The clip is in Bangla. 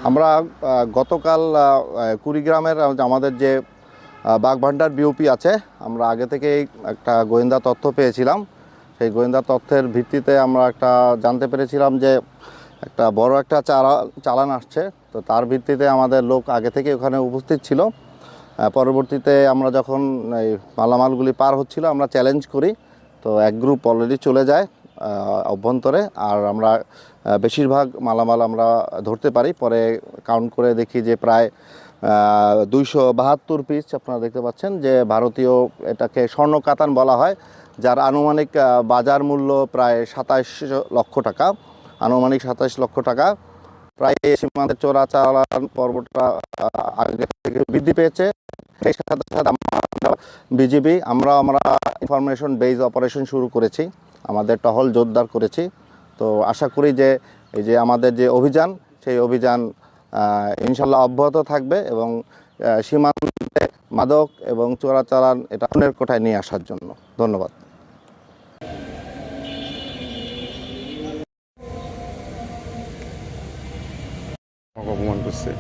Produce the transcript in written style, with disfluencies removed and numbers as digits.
আমরা গতকাল কুড়িগ্রামের আমাদের যে বাগভান্ডার বিওপি আছে, আমরা আগে থেকেই একটা গোয়েন্দা তথ্য পেয়েছিলাম। সেই গোয়েন্দা তথ্যের ভিত্তিতে আমরা একটা জানতে পেরেছিলাম যে একটা বড় একটা চালান আসছে। তো তার ভিত্তিতে আমাদের লোক আগে থেকে ওখানে উপস্থিত ছিল। পরবর্তীতে আমরা যখন এই মালামালগুলি পার হচ্ছিল আমরা চ্যালেঞ্জ করি, তো এক গ্রুপ অলরেডি চলে যায় অভ্যন্তরে। আর আমরা বেশিরভাগ মালামাল আমরা ধরতে পারি। পরে কাউন্ট করে দেখি যে প্রায় 272 পিস আপনারা দেখতে পাচ্ছেন, যে ভারতীয়, এটাকে স্বর্ণ কাতান বলা হয়, যার আনুমানিক বাজার মূল্য প্রায় 27 লক্ষ টাকা, আনুমানিক 27 লক্ষ টাকা। প্রায় সীমান্তের চোরাচালান পর্বটা আগে থেকে বৃদ্ধি পেয়েছে। সেই সাথে সাথে বিজিবি আমরা ইনফরমেশন বেস অপারেশন শুরু করেছি, আমাদের টহল জোরদার করেছি। তো আশা করি যে এই যে আমাদের যে অভিযান, সেই অভিযান ইনশাল্লাহ অব্যাহত থাকবে এবং সীমান্তে মাদক এবং চোরাচালান এটা অন্যের কোঠায় নিয়ে আসার জন্য। ধন্যবাদ। অপমান করছে।